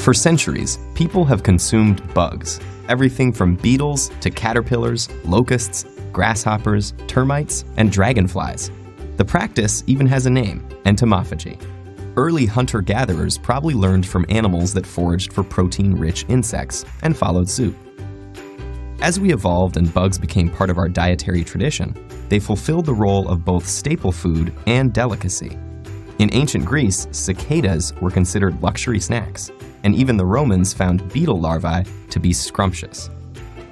For centuries, people have consumed bugs. Everything from beetles to caterpillars, locusts, grasshoppers, termites, and dragonflies. The practice even has a name, entomophagy. Early hunter-gatherers probably learned from animals that foraged for protein-rich insects and followed suit. As we evolved and bugs became part of our dietary tradition, they fulfilled the role of both staple food and delicacy. In ancient Greece, cicadas were considered luxury snacks, and even the Romans found beetle larvae to be scrumptious.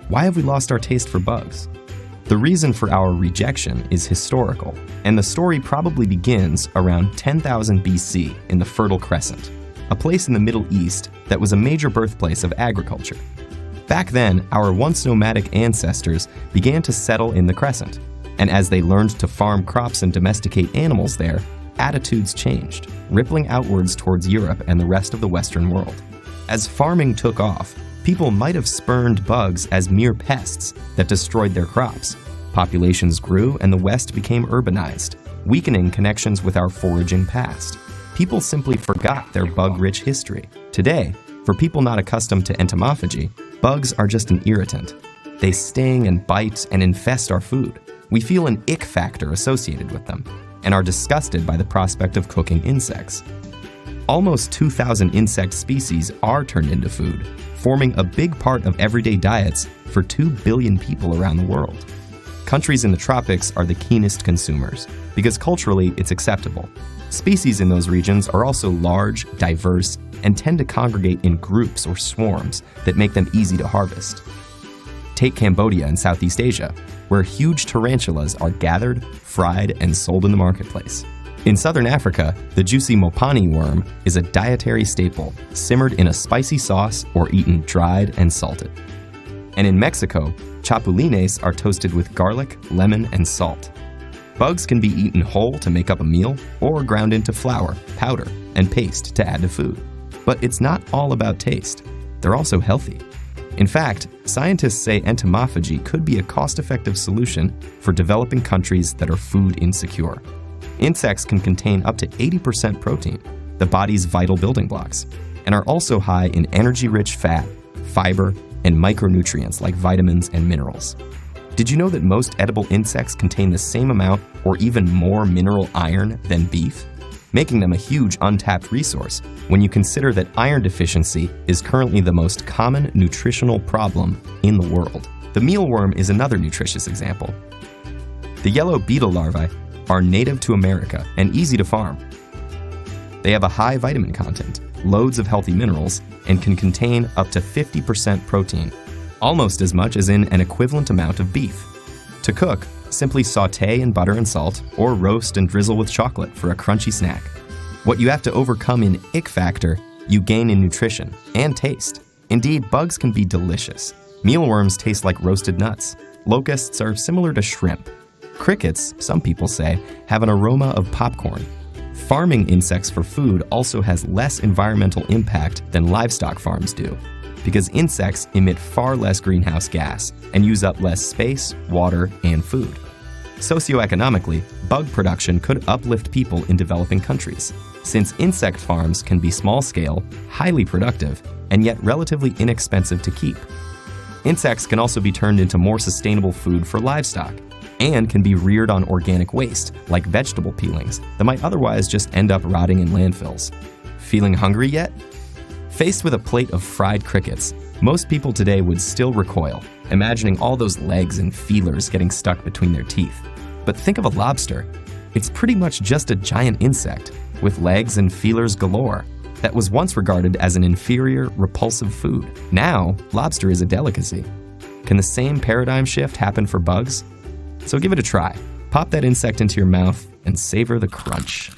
Why have we lost our taste for bugs? The reason for our rejection is historical, and the story probably begins around 10,000 BC in the Fertile Crescent, a place in the Middle East that was a major birthplace of agriculture. Back then, our once nomadic ancestors began to settle in the Crescent, and as they learned to farm crops and domesticate animals there, attitudes changed, rippling outwards towards Europe and the rest of the Western world. As farming took off, people might have spurned bugs as mere pests that destroyed their crops. Populations grew and the West became urbanized, weakening connections with our foraging past. People simply forgot their bug-rich history. Today, for people not accustomed to entomophagy, bugs are just an irritant. They sting and bite and infest our food. We feel an ick factor associated with them and are disgusted by the prospect of cooking insects. Almost 2,000 insect species are turned into food, forming a big part of everyday diets for 2 billion people around the world. Countries in the tropics are the keenest consumers, because culturally it's acceptable. Species in those regions are also large, diverse, and tend to congregate in groups or swarms that make them easy to harvest. Take Cambodia in Southeast Asia, where huge tarantulas are gathered, fried, and sold in the marketplace. In southern Africa, the juicy mopani worm is a dietary staple, simmered in a spicy sauce or eaten dried and salted. And in Mexico, chapulines are toasted with garlic, lemon, and salt. Bugs can be eaten whole to make up a meal, or ground into flour, powder, and paste to add to food. But it's not all about taste. They're also healthy. In fact, scientists say entomophagy could be a cost-effective solution for developing countries that are food insecure. Insects can contain up to 80% protein, the body's vital building blocks, and are also high in energy-rich fat, fiber, and micronutrients like vitamins and minerals. Did you know that most edible insects contain the same amount or even more mineral iron than beef? Making them a huge untapped resource when you consider that iron deficiency is currently the most common nutritional problem in the world. The mealworm is another nutritious example. The yellow beetle larvae are native to America and easy to farm. They have a high vitamin content, loads of healthy minerals, and can contain up to 50% protein, almost as much as in an equivalent amount of beef. To cook, simply saute in butter and salt, or roast and drizzle with chocolate for a crunchy snack. What you have to overcome in ick factor, you gain in nutrition and taste. Indeed, bugs can be delicious. Mealworms taste like roasted nuts. Locusts are similar to shrimp. Crickets, some people say, have an aroma of popcorn. Farming insects for food also has less environmental impact than livestock farms do, because insects emit far less greenhouse gas and use up less space, water, and food. Socioeconomically, bug production could uplift people in developing countries, since insect farms can be small-scale, highly productive, and yet relatively inexpensive to keep. Insects can also be turned into more sustainable food for livestock, and can be reared on organic waste, like vegetable peelings, that might otherwise just end up rotting in landfills. Feeling hungry yet? Faced with a plate of fried crickets, most people today would still recoil, imagining all those legs and feelers getting stuck between their teeth. But think of a lobster. It's pretty much just a giant insect, with legs and feelers galore, that was once regarded as an inferior, repulsive food. Now, lobster is a delicacy. Can the same paradigm shift happen for bugs? So give it a try. Pop that insect into your mouth and savor the crunch.